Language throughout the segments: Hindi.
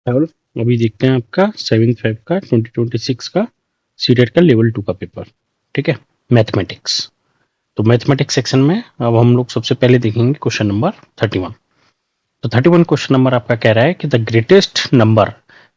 और अभी देखते हैं आपका 7/5 का 2026 का सीटेट का लेवल 2 का पेपर। ठीक है, मैथमेटिक्स। तो मैथमेटिक्स सेक्शन में अब हम लोग सबसे पहले देखेंगे क्वेश्चन नंबर 31। तो 31 क्वेश्चन नंबर आपका कह रहा है कि the greatest number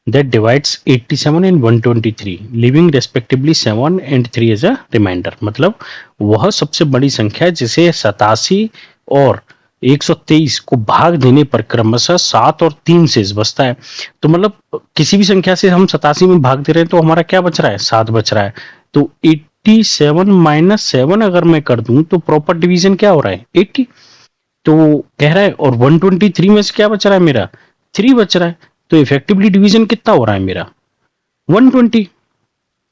that divides 87 and 123 leaving respectively 7 and 3 as a remainder. मतलब वह सबसे बड़ी संख्या जिसे 87 और 123 को भाग देने पर क्रमशः 7 और 3 शेष बचता है। तो मतलब किसी भी संख्या से हम 87 में भाग दे रहे हैं तो हमारा क्या बच रहा है, 7 बच रहा है। तो 87 माइनस 7 अगर मैं कर दूं तो प्रॉपर डिवीजन क्या हो रहा है, 80। तो कह रहा है और 123 में से क्या बच रहा है मेरा, 3 बच रहा है। तो इफेक्टिवली डिवीजन कितना हो रहा है मेरा, 120।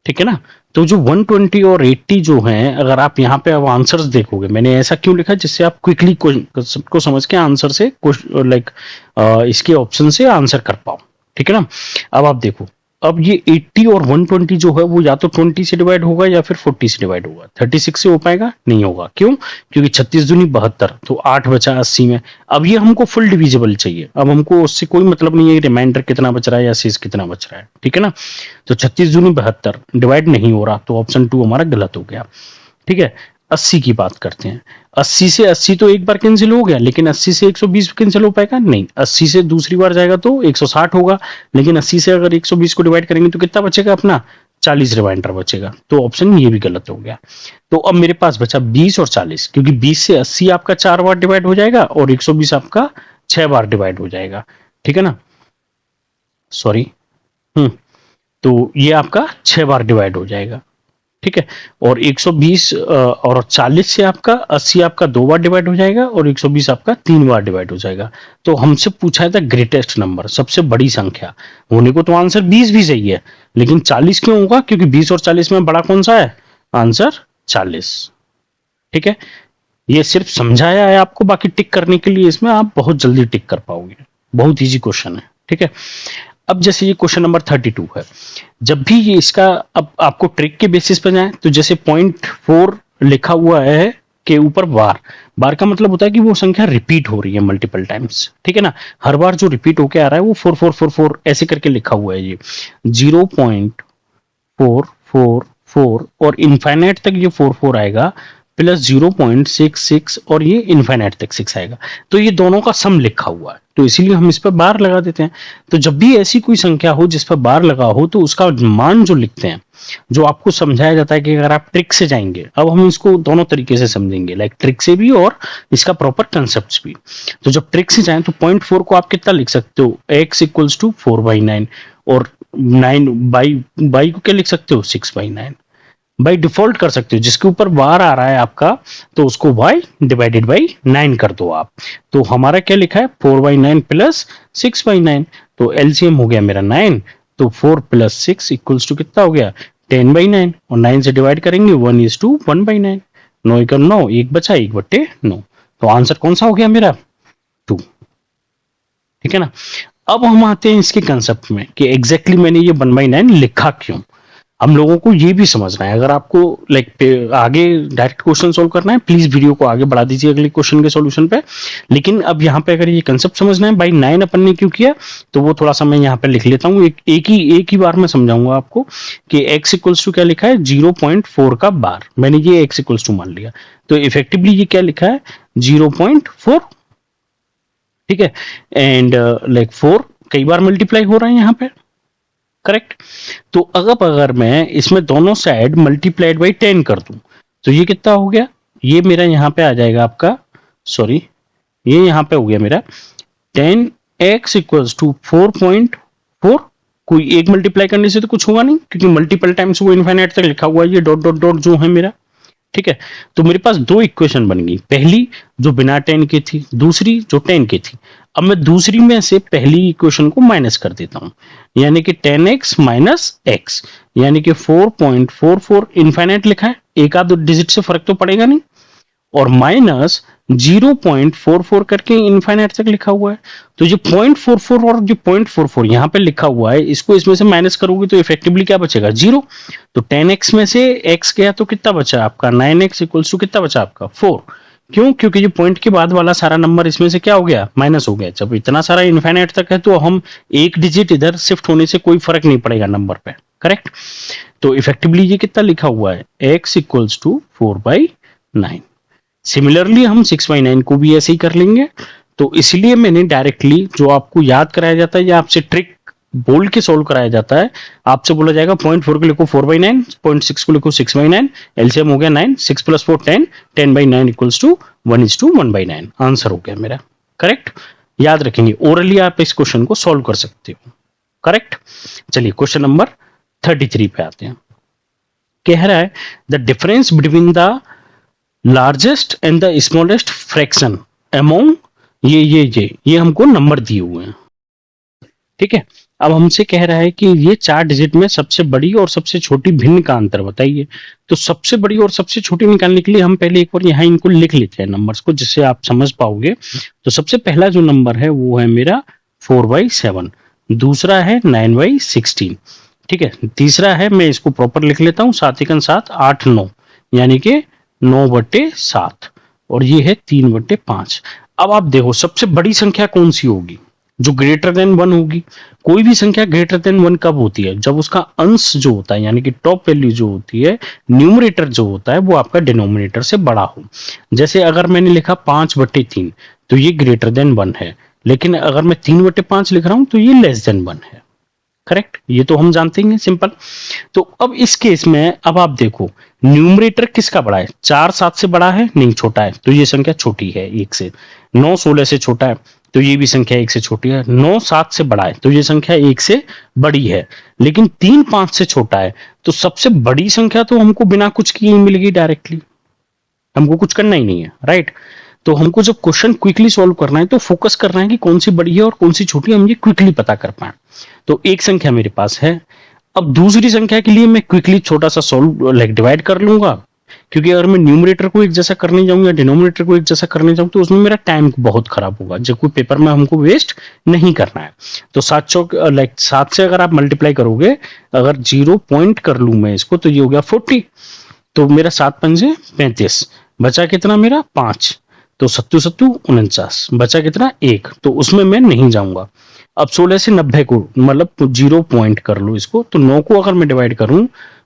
ठीक है ना। तो जो 120 और 80 जो हैं, अगर आप यहाँ पे अब आंसर्स देखोगे, मैंने ऐसा क्यों लिखा जिससे आप क्विकली को समझ के आंसर से लाइक इसके ऑप्शन से आंसर कर पाओ। ठीक है ना। अब आप देखो, अब ये 80 और 120 जो है वो या तो 20 से डिवाइड होगा या फिर 40 से डिवाइड होगा। 36 से हो पाएगा, नहीं होगा। क्यों? क्योंकि 36 दूनी 72, तो 8 बचा 80 में। अब ये हमको फुल डिविजिबल चाहिए, अब हमको उससे कोई मतलब नहीं है रिमाइंडर कितना बच रहा है या शेष कितना बच रहा है। ठीक है ना। तो 36 दूनी 72 डिवाइड नहीं हो रहा, तो ऑप्शन 2 हमारा गलत हो गया। ठीक है। 80 की बात करते हैं। 80 से 80 तो एक बार कैंसिल हो गया, लेकिन 80 से 120 कैंसिल हो पाएगा नहीं। 80 से दूसरी बार जाएगा तो 160 होगा, लेकिन 80 से अगर 120 को डिवाइड करेंगे तो कितना बचेगा अपना, 40 रिमाइंडर बचेगा। तो ऑप्शन ये भी गलत हो गया। तो अब मेरे पास बचा 20 और 40, क्योंकि 20 से 80 आपका 4 बार डिवाइड हो जाएगा और 120 आपका 6 बार डिवाइड हो जाएगा। ठीक है ना, सॉरी। तो ये आपका 6 बार डिवाइड हो जाएगा। ठीक है। और 120 और 40 से आपका 80 आपका 2 बार डिवाइड हो जाएगा और 120 आपका 3 बार डिवाइड हो जाएगा। तो हमसे पूछा है था ग्रेटेस्ट नंबर, सबसे बड़ी संख्या होने को, तो आंसर 20 भी सही है, लेकिन 40 क्यों होगा, क्योंकि 20 और 40 में बड़ा कौन सा है, आंसर 40। ठीक है। ये सिर्फ समझाया है आपको, बाकी टिक करने के लिए इसमें आप बहुत जल्दी टिक कर पाओगे, बहुत इजी क्वेश्चन है। ठीक है। अब जैसे ये क्वेश्चन नंबर 32 है, जब भी ये इसका, अब आपको ट्रिक के बेसिस पर जाए तो जैसे 0.4 लिखा हुआ है के ऊपर बार, बार का मतलब होता है कि वो संख्या रिपीट हो रही है मल्टीपल टाइम्स। ठीक है ना। हर बार जो रिपीट होके आ रहा है वो 4444 ऐसे करके लिखा हुआ है। ये 0.444 और इनफाइनाइट तक ये 44 आएगा, प्लस 0.66 और ये इनफाइनाइट तक 6 आएगा। तो ये दोनों का सम लिखा हुआ है, तो इसीलिए हम इस पर बार लगा देते हैं। तो जब भी ऐसी कोई संख्या हो जिस पर बार लगा हो, तो उसका मान जो लिखते हैं, जो आपको समझाया जाता है कि अगर आप ट्रिक से जाएंगे, अब हम इसको दोनों तरीके से समझेंगे, लाइक ट्रिक से भी और इसका प्रॉपर कंसेप्ट भी। तो जब ट्रिक से जाएं तो 0.4 को आप कितना लिख सकते हो, x इक्वल्स टू 4/9, और 9 बाई को क्या लिख सकते हो, 6/9। बाई डिफॉल्ट कर सकते हो, जिसके ऊपर बार आ रहा है आपका, तो उसको y डिवाइडेड बाई 9 कर दो आप। तो हमारा क्या लिखा है, 4/9 प्लस 6/9। तो एलसीएम हो गया मेरा 9, तो 4 प्लस 6 इक्वल्स टू कितना हो गया, 10/9, और 9 से डिवाइड करेंगे 1:1/9। 9 का 9, एक बचा, 1/9। तो आंसर कौन सा हो गया मेरा, 2। ठीक है ना। अब हम आते हैं इसके कंसेप्ट में कि एग्जैक्टली मैंने ये 1/9 लिखा क्यों। हम लोगों को ये भी समझना है। अगर आपको लाइक आगे डायरेक्ट क्वेश्चन सोल्व करना है, प्लीज वीडियो को आगे बढ़ा दीजिए अगले क्वेश्चन के सॉल्यूशन पे। लेकिन अब यहाँ पे अगर ये कंसेप्ट समझना है, बाई 9 अपन ने क्यों किया, तो वो थोड़ा सा मैं यहाँ पे लिख लेता हूँ। एक ही बार में समझाऊंगा आपको कि x इक्वल्स टू क्या लिखा है, 0.4 का बार, मैंने ये x इक्वल्स टू मान लिया। तो इफेक्टिवली ये क्या लिखा है, 0.4। ठीक है। एंड लाइक 4 कई बार मल्टीप्लाई हो रहा है यहाँ पे, करेक्ट। तो अगर मैं इसमें दोनों साइड मल्टीप्लाइड बाई 10 कर दूं, तो ये कितना हो गया, ये मेरा यहाँ पे आ जाएगा आपका, सॉरी, ये यहाँ पे हो गया मेरा 10x इक्वल्स टू 4.4। कोई एक मल्टीप्लाई करने से तो कुछ होगा नहीं, क्योंकि मल्टीपल टाइम्स वो इनफाइनाइट तक लिखा हुआ है, ये डॉट डॉट डॉट जो है मेरा। ठीक है। तो मेरे पास दो इक्वेशन बन गई, पहली जो बिना 10 की थी, दूसरी जो 10 की थी। अब मैं दूसरी में से पहली इक्वेशन को माइनस कर देता हूं, यानी कि 10x माइनस x, यानी कि 4.44 इनफाइनाइट लिखा है, एक आध डिजिट से फर्क तो पड़ेगा नहीं, और माइनस 0.44 करके इनफाइनाइट तक लिखा हुआ है। तो जो 0.44 और जो 0.44 यहाँ पे लिखा हुआ है, इसको इसमें से माइनस करोगे तो इफेक्टिवली क्या बचेगा, 0। तो 10x में से x गया तो कितना बचा आपका, 9x इक्वल्स टू कितना बचा आपका, 4। क्यों? क्योंकि जो पॉइंट के बाद वाला सारा नंबर इसमें से क्या हो गया, माइनस हो गया। जब इतना सारा इनफाइनाइट तक है तो हम एक डिजिट इधर शिफ्ट होने से कोई फर्क नहीं पड़ेगा नंबर पे, करेक्ट। तो इफेक्टिवली ये कितना लिखा हुआ है, x इक्वल्स टू 4/9। सिमिलरली हम 6/9 को भी ऐसे ही कर लेंगे। तो इसलिए मैंने डायरेक्टली, जो आपको याद कराया जाता है या आपसे ट्रिक बोल के सोल्व कराया जाता है, आपसे बोला जाएगा 0.4 को लिखो 4/9, 0.6 को लिखो 6/9, एलसीएम हो गया 9, 6 + 4 10, 10/9 इक्वल्स टू 1:1/9। आंसर हो गया मेरा, करेक्ट। याद रखेंगे, ओरली आप इस क्वेश्चन को सोल्व कर सकते हो, करेक्ट। चलिए क्वेश्चन नंबर 33 पे आते हैं। कह रहा है the difference between the largest and the smallest fraction among ये हमको नंबर दिए हुए हैं, ठीक है। अब हमसे कह रहा है कि ये 4 डिजिट में सबसे बड़ी और सबसे छोटी भिन्न का अंतर बताइए। तो सबसे बड़ी और सबसे छोटी निकालने के लिए हम पहले एक बार यहाँ इनको लिख लेते हैं नंबर्स को, जिससे आप समझ पाओगे। तो सबसे पहला जो नंबर है वो है मेरा 4/7, दूसरा है 9/16, ठीक है। तीसरा है, मैं इसको प्रॉपर लिख लेता हूँ, 7 8 9, यानी कि 9/7, और ये है 3/5। अब आप देखो सबसे बड़ी संख्या कौन सी होगी, जो ग्रेटर देन 1 होगी। कोई भी संख्या ग्रेटर देन 1 कब होती है, जब उसका अंश जो होता है यानी कि टॉप वैल्यू जो होती है, न्यूमरेटर जो होता है, वो आपका डिनोमिनेटर से बड़ा हो। जैसे अगर मैंने लिखा 5/3, तो ये ग्रेटर देन 1 है, लेकिन अगर मैं 3/5 लिख रहा हूं तो ये लेस देन 1 है, करेक्ट। ये तो हम जानते हैं सिंपल। तो अब इस केस में अब आप देखो न्यूमरेटर किसका बड़ा है, 4 7 से बड़ा है, नहीं छोटा है, तो ये संख्या छोटी है 1 से। 9 16 से छोटा है, तो ये भी संख्या 1 से छोटी है। 9 7 से बड़ा है, तो ये संख्या 1 से बड़ी है। लेकिन 3 5 से छोटा है, तो सबसे बड़ी संख्या तो हमको बिना कुछ किए ही मिल गई डायरेक्टली, हमको कुछ करना ही नहीं है, राइट। तो हमको जब क्वेश्चन क्विकली सॉल्व करना है तो फोकस करना है कि कौन सी बड़ी है और कौन सी छोटी है, हम ये क्विकली पता कर पाए। तो एक संख्या मेरे पास है। अब दूसरी संख्या के लिए मैं क्विकली छोटा सा सॉल्व लाइक डिवाइड कर लूंगा, क्योंकि अगर मैं न्यूमरेटर को एक जैसा करने जाऊं या डिनोमिनेटर को एक जैसा करने जाऊं तो उसमें मेरा टाइम बहुत खराब होगा, जब कोई पेपर में हमको वेस्ट नहीं करना है। तो 7 से अगर आप मल्टीप्लाई करोगे, अगर 0 पॉइंट कर लूं मैं इसको, तो ये हो गया 40। तो मेरा 7 पंजे 35, बचा कितना मेरा 5, तो 7 7 49, बचा कितना 1, तो उसमें मैं नहीं जाऊंगा। अब 16 से 90 को मतलब 0 पॉइंट कर लो इसको, तो 9 को अगर मैं डिवाइड करूं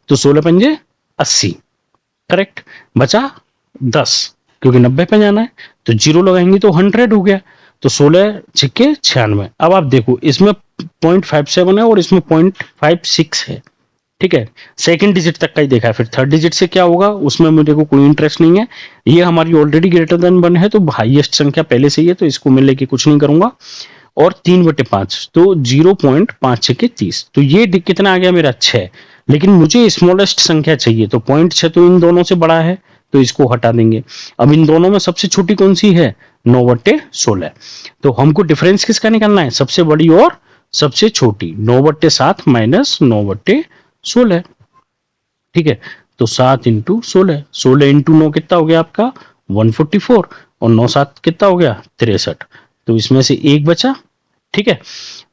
तो 16 पंजे 80, करेक्ट। बचा 10, क्योंकि 90 पे जाना है, तो 0 लगाएंगे तो 100 हो गया, तो 16 छिक्के 96। अब आप देखो इसमें 0.57 है और इसमें 0.56 है, ठीक है। सेकंड डिजिट तक का ही देखा है, फिर थर्ड डिजिट से क्या होगा उसमें मुझे को कोई इंटरेस्ट नहीं है। ये हमारी ऑलरेडी ग्रेटर देन 1 है, तो हाईएस्ट संख्या पहले से ही है, तो इसको मैं लेके कुछ नहीं करूंगा। और 3/5, तो 0.56 के 30, तो ये कितना आ गया मेरा 6। लेकिन मुझे स्मॉलेस्ट संख्या चाहिए, तो 0.6 तो इन दोनों से बड़ा है, तो इसको हटा देंगे। अब इन दोनों में सबसे छोटी कौन सी है, 9/16। तो हमको डिफरेंस किसका निकालना है, सबसे बड़ी और सबसे छोटी। 9/7 माइनस 9/16, ठीक है। तो 7 इंटू 16, 16 इंटू 9 कितना हो गया आपका 144, और 9 7 कितना हो गया 63, तो इसमें से एक बचा, ठीक है।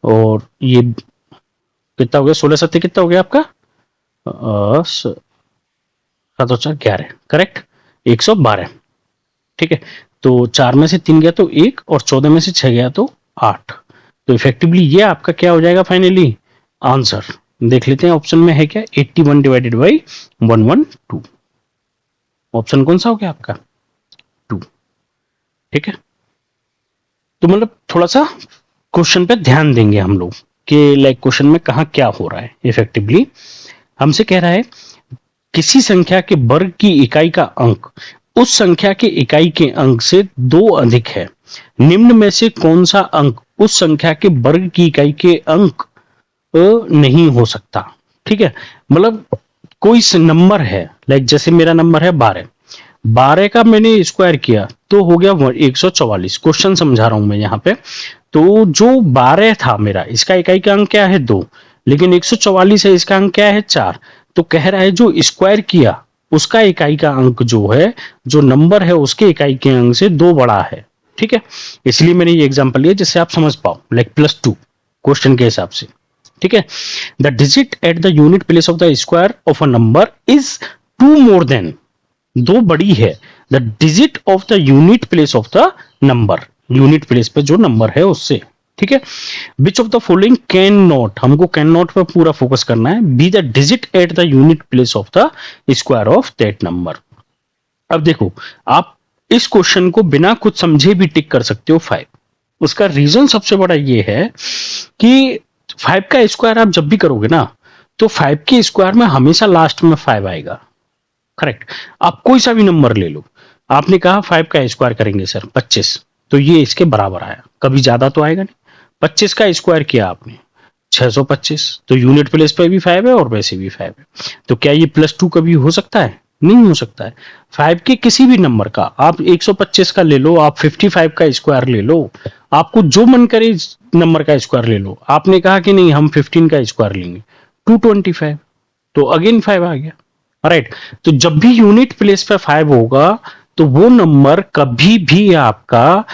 और ये कितना हो गया 16 7 कितना हो गया आपका 7 4 11, करेक्ट, 112, ठीक है। तो 4 में से 3 गया तो 1, और 14 में से 6 गया तो 8। तो इफेक्टिवली ये आपका क्या हो जाएगा फाइनली आंसर। देख लेते हैं ऑप्शन में है क्या, 81 डिवाइडेड बाई 112। ऑप्शन कौन सा हो गया आपका 2, ठीक है। तो मतलब थोड़ा सा क्वेश्चन पे ध्यान देंगे हम लोग कि लाइक क्वेश्चन में कहाँ क्या हो रहा है। इफेक्टिवली हमसे कह रहा है किसी संख्या के वर्ग की इकाई का अंक उस संख्या के इकाई के अंक से 2 अधिक है, निम्न में से कौन सा अंक उस संख्या के वर्ग की इकाई के अंक नहीं हो सकता, ठीक है। मतलब कोई नंबर है, लाइक जैसे मेरा नंबर है 12, 12 का मैंने स्क्वायर किया तो हो गया 144। क्वेश्चन समझा रहा हूं मैं यहाँ पे। तो जो 12 था मेरा, इसका इकाई का अंक क्या है 2, लेकिन 144 है, इसका अंक क्या है 4। तो कह रहा है जो स्क्वायर किया उसका इकाई का अंक जो है, जो नंबर है उसके इकाई के अंक से 2 बड़ा है, ठीक है। इसलिए मैंने ये एग्जांपल लिया जिससे आप समझ पाओ, लाइक +2 क्वेश्चन के हिसाब से, ठीक है। The digit at the unit place of the square of a number is 2 more than, 2 बड़ी है the digit of the unit place of the number, unit place पे जो नंबर है उससे, ठीक है। Which of the following can not, हमको कैन नॉट पर पूरा फोकस करना है, be the digit at the unit place of the square of that number. अब देखो, आप इस क्वेश्चन को बिना कुछ समझे भी टिक कर सकते हो 5। उसका रीजन सबसे बड़ा ये है कि 5 का स्क्वायर आप जब भी करोगे ना, तो 5 के स्क्वायर में हमेशा लास्ट में 5 आएगा, करेक्ट। आप कोई सा भी नंबर ले लो, आपने कहा 5 का स्क्वायर करेंगे सर 25, तो ये इसके बराबर आया, कभी ज्यादा तो आएगा नहीं। 25 का स्क्वायर किया आपने 625, तो यूनिट प्लेस पे भी 5 है और वैसे भी 5 है, तो क्या ये +2 कभी हो सकता है? नहीं हो सकता है। 5 के किसी भी नंबर का, आप 125 का ले लो, आप 55 का स्क्वायर ले लो, आपको जो मन करे नंबर का स्क्वायर ले लो। आपने कहा कि नहीं हम 15 का स्क्वायर लेंगे, 225, तो अगेन 5 आ गया, राइट। तो जब भी यूनिट प्लेस पे 5 होगा तो वो नंबर कभी भी आपका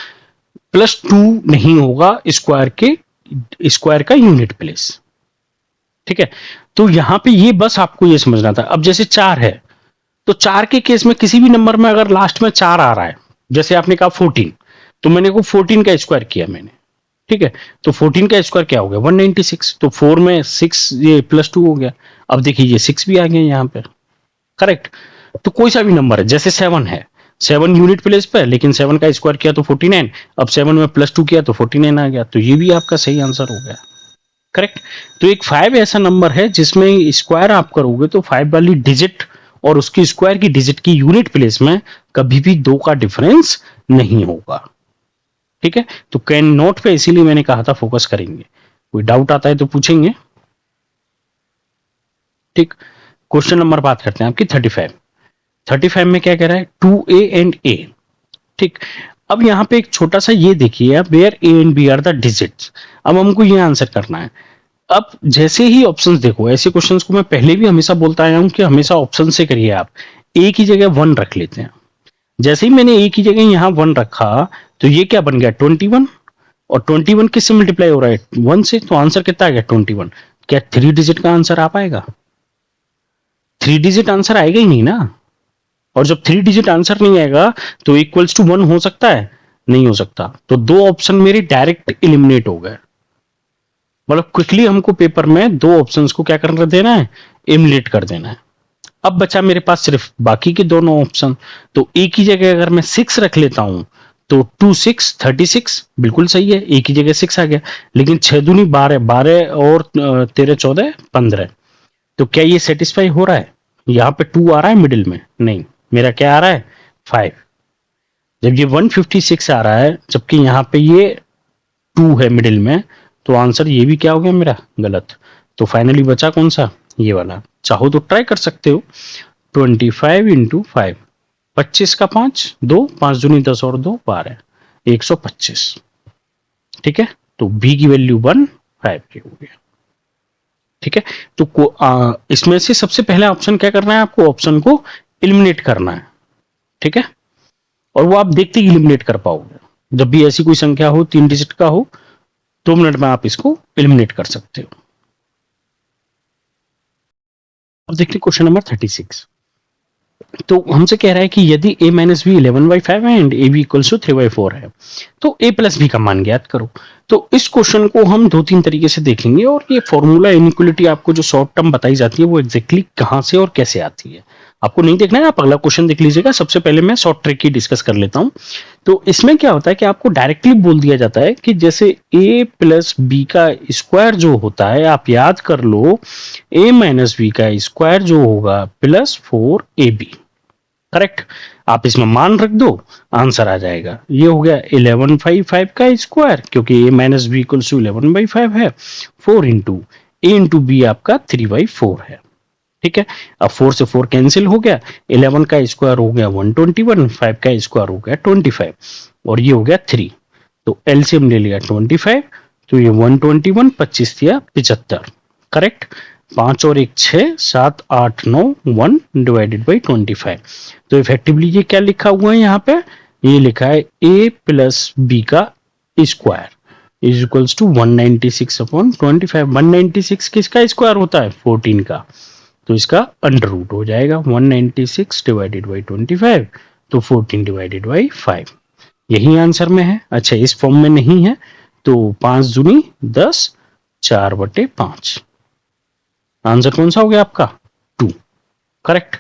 +2 नहीं होगा स्क्वायर का यूनिट प्लेस, ठीक है। तो यहां पे ये बस आपको ये समझना था। अब जैसे 4 है, तो 4 के केस में किसी भी नंबर में अगर लास्ट में 4 आ रहा है, जैसे आपने कहा 14, तो मैंने को 14 का स्क्वायर किया मैंने, ठीक है। तो 14 का स्क्वायर क्या हो गया? 196, तो 4 में 6 ये +2 हो गया। अब देखिए ये 6 भी आ गया यहाँ पे, करेक्ट। तो कोई सा भी नंबर है, जैसे 7 है, 7 यूनिट प्लेस पे, लेकिन 7 का स्क्वायर किया तो 49, अब 7 में +2 किया तो 49 आ गया, तो ये भी आपका सही आंसर हो गया, करेक्ट। तो एक 5 ऐसा नंबर है जिसमें स्क्वायर आप करोगे तो 5 वाली डिजिट और उसकी स्क्वायर की डिजिट की यूनिट प्लेस में कभी भी 2 का डिफरेंस नहीं होगा, ठीक है। तो कैन नॉट पे इसीलिए मैंने कहा था फोकस करेंगे। कोई डाउट आता है तो पूछेंगे, ठीक। क्वेश्चन नंबर बात करते हैं आपकी 35 में क्या कह रहा है? 2a एंड a, ठीक। अब यहां पे एक छोटा सा ये देखिए आप, where a and b are the digits. अब हमको ये आंसर करना है। अब जैसे ही ऑप्शंस देखो, ऐसे क्वेश्चंस को मैं पहले भी हमेशा बोलता आया हूं कि हमेशा ऑप्शन से करिए। आप a की जगह 1 रख लेते हैं, जैसे ही मैंने a की जगह यहां 1 रखा तो ये क्या बन गया? 21, और 21 किससे मल्टीप्लाई हो रहा है? 1 से, तो आंसर कितना आ गया? 21। क्या 3 डिजिट का आंसर आ पाएगा? 3 डिजिट आंसर आएगा ही नहीं ना। और जब 3 डिजिट आंसर नहीं आएगा तो इक्वल्स टू 1 हो सकता है? नहीं हो सकता। तो 2 ऑप्शन मेरे डायरेक्ट एलिमिनेट हो गए। मतलब क्विकली हमको पेपर में 2 ऑप्शंस को क्या कर देना है? एलिमिनेट कर देना है। अब बचा मेरे पास सिर्फ बाकी के दोनों ऑप्शन। तो ए की जगह अगर मैं 6 रख लेता हूं तो 2 6 36 बिल्कुल सही है, ए की जगह 6 आ गया। लेकिन 6 दूनी 12, 12 और 13 14 15, तो क्या ये सेटिस्फाई हो रहा है? यहाँ पे 2 आ रहा है मिडिल में? नहीं, मेरा क्या आ रहा है? 5। जब ये 156 आ रहा है जबकि यहाँ पे ये 2 है मिडिल में, तो आंसर ये भी क्या हो गया मेरा? गलत। तो फाइनली बचा कौन सा? ये वाला। चाहो तो ट्राई कर सकते हो। 25 इंटू 5, 25 का 5, 2, 5 दूनी 10 और 2 12, 125, ठीक है। तो बी की वैल्यू 1 5 की हो गया, ठीक है। तो इसमें से सबसे पहला ऑप्शन क्या करना है आपको? ऑप्शन को एलिमिनेट करना है, ठीक है। और वो आप देखते ही एलिमिनेट कर पाओगे। जब भी ऐसी कोई संख्या हो 3 डिजिट का हो, 2 मिनट में आप इसको एलिमिनेट कर सकते हो। अब देखते हैं क्वेश्चन नंबर 36। तो हमसे कह रहा है कि यदि a माइनस बी 11/5 है and A B equals to 3/4 है, तो a प्लस बी का मान ज्ञात करो। तो इस क्वेश्चन को हम 2-3 तरीके से देखेंगे, और ये फॉर्मूला इनइक्वालिटी आपको जो शॉर्ट टर्म बताई जाती है वो एग्जैक्टली कहां से और कैसे आती है आपको नहीं देखना है। आप अगला क्वेश्चन देख लीजिएगा। सबसे पहले मैं शॉर्ट ट्रिक की डिस्कस कर लेता हूं। तो इसमें क्या होता है कि आपको डायरेक्टली बोल दिया जाता है कि जैसे a प्लस बी का स्क्वायर जो होता है, आप याद कर लो, a माइनस बी का स्क्वायर जो होगा प्लस 4ab, करेक्ट। आप इसमें मान रख दो, आंसर आ जाएगा। ये हो गया 11/5 का स्क्वायर, क्योंकि a minus B equals to 11/5 है। 4 इंटू a इंटू बी आपका 3/4 है, ठीक है। अब 4 से 4 कैंसिल हो गया, 11 का स्क्वायर हो गया 121, 5 का स्क्वायर हो गया 25, और ये हो गया 3। तो एलसीएम ले लिया 25, तो ये 121, 25 दिया 75, करेक्ट। 5 और 1 6, 7 8 9, 1 डिवाइडेड बाई 25। तो इफेक्टिवली ये क्या लिखा हुआ है यहाँ पे? ये लिखा है a प्लस बी का स्क्वायर इज इक्वल्स टू 196/25। 196 किसका स्क्वायर होता है? 14 का। तो इसका अंडर रूट हो जाएगा 196 डिवाइडेड बाई 25, तो 14 डिवाइडेड बाई 5 यही आंसर में है। अच्छा इस फॉर्म में नहीं है तो 5 दूनी 10, 4/5 आंसर कौन सा हो गया आपका 2, करेक्ट।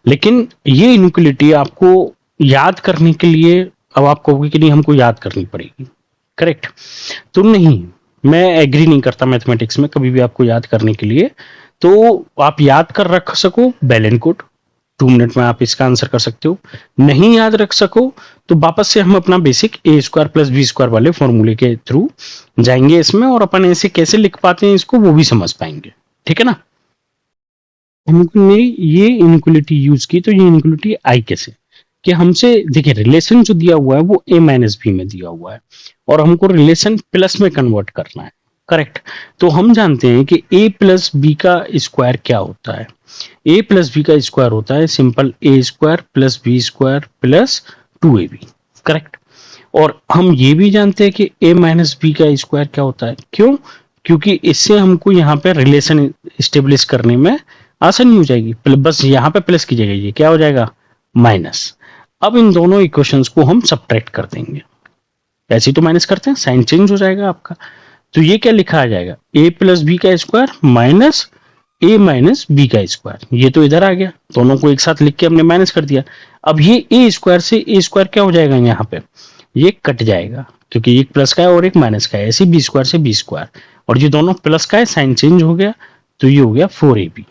लेकिन ये इनइक्वालिटी आपको याद करने के लिए अब आप कहोगे कि नहीं हमको याद करनी पड़ेगी, करेक्ट। तो नहीं, मैं एग्री नहीं करता मैथमेटिक्स में कभी भी आपको याद करने के लिए। तो आप याद कर रख सको बेल एंड कोड, 2 मिनट में आप इसका आंसर कर सकते हो। नहीं याद रख सको तो वापस से हम अपना बेसिक a² + b² वाले फॉर्मूले के थ्रू जाएंगे इसमें, और अपन ऐसे कैसे लिख पाते हैं इसको वो भी समझ पाएंगे, ठीक है ना। हमने ये इनइक्वालिटी यूज की, तो ये इनइक्वालिटी आई कैसे कि हमसे देखिए रिलेशन जो दिया हुआ है वो a - b में दिया हुआ है और हमको रिलेशन प्लस में कन्वर्ट करना है, करेक्ट। तो हम जानते हैं कि a + b का स्क्वायर क्या होता है। a + b का स्क्वायर होता है simple a² + b² + 2ab, correct. और हम ये भी जानते हैं कि a - b का स्क्वायर क्या होता है, क्यों? क्योंकि इससे हमको यहाँ पे रिलेशन स्टेब्लिश करने में आसानी हो जाएगी। बस यहाँ पे प्लस की जगह ये क्या हो जाएगा माइनस। अब इन दोनों इक्वेशंस को हम सब्ट्रैक्ट कर देंगे, ऐसे तो माइनस करते हैं साइन चेंज हो जाएगा आपका। तो ये क्या लिखा आ जाएगा a + b का स्क्वायर माइनस a - b का स्क्वायर, ये तो इधर आ गया, दोनों को एक साथ लिख के हमने माइनस कर दिया। अब ये a² से a² क्या हो जाएगा यहाँ पे ये कट जाएगा, क्योंकि एक प्लस का है और एक माइनस का है, ऐसे b² से b², और ये दोनों प्लस का है साइन चेंज हो गया, तो ये हो गया 4ab,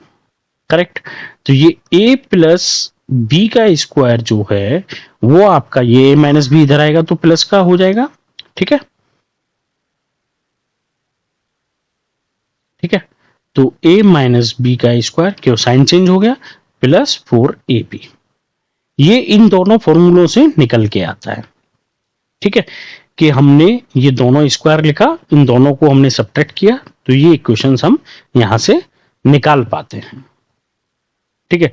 करेक्ट। तो ये a + b का स्क्वायर जो है वो आपका ये a - b इधर आएगा तो प्लस का हो जाएगा, ठीक है, ठीक है। तो a - b का स्क्वायर क्यों साइन चेंज हो गया प्लस 4ab, ये इन दोनों फॉर्मूलों से निकल के आता है, ठीक है। कि हमने ये दोनों स्क्वायर लिखा, इन दोनों को हमने सब्ट्रैक्ट किया, तो ये इक्वेशंस हम यहां से निकाल पाते हैं, ठीक है।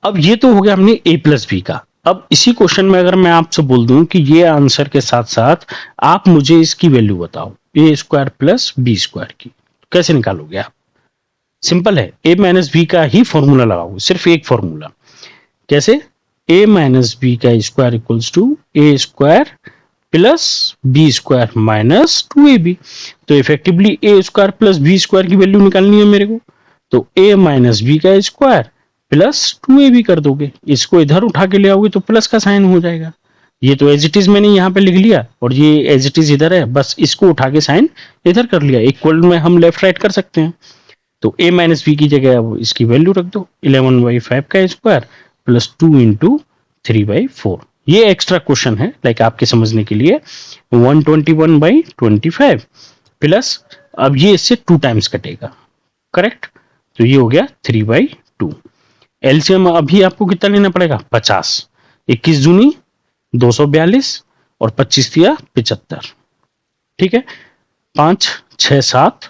अब ये तो हो गया हमने a + b का। अब इसी क्वेश्चन में अगर मैं आपसे बोल दूं कि ये आंसर के साथ साथ आप मुझे इसकी वैल्यू बताओ a² + b² की, कैसे निकालोगे आप? सिंपल है, a - b का ही फॉर्मूला लगाओगे, सिर्फ एक फॉर्मूला। कैसे? a - b का square equals to a² + b² minus 2ab। तो इफेक्टिवली a² + b² की वैल्यू निकालनी है मेरे को, तो a - b का स्क्वायर प्लस 2ab कर दोगे, इसको इधर उठा के ले आओगे तो प्लस का साइन हो जाएगा। ये तो एज इट इज मैंने यहाँ पे लिख लिया और ये एज इट इज इधर है, बस इसको उठा के साइन इधर कर लिया। इक्वल में हम लेफ्ट राइट कर सकते हैं, तो a - b की जगह अब इसकी वैल्यू रख दो 11/5 का स्क्वायर प्लस 2 × 3/4। ये एक्स्ट्रा क्वेश्चन है लाइक आपके समझने के लिए, 121/25 प्लस अब ये इससे 2 टाइम्स कटेगा, करेक्ट। तो ये हो गया 3/2। एलसीएम अभी आपको कितना लेना पड़ेगा 50, 21 दूनी 242 और 25 दिया 75, ठीक है। 5 6 7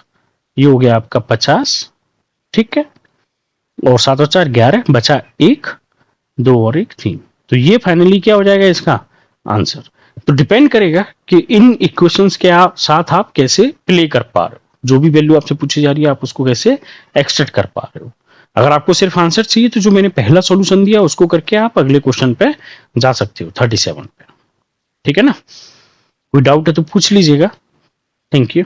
ये हो गया आपका 50, ठीक है। और 7 और 4 11, बचा 1 2 और 1 3, तो ये फाइनली क्या हो जाएगा इसका आंसर। तो डिपेंड करेगा कि इन इक्वेशंस के साथ आप कैसे प्ले कर पा रहे हो, जो भी वैल्यू आपसे पूछी जा रही है आप उसको कैसे एक्सट्रैक्ट कर पा रहे हो। अगर आपको सिर्फ आंसर चाहिए तो जो मैंने पहला सॉल्यूशन दिया उसको करके आप अगले क्वेश्चन पे जा सकते हो 37 पे, ठीक है ना। कोई डाउट है तो पूछ लीजिएगा। Thank you.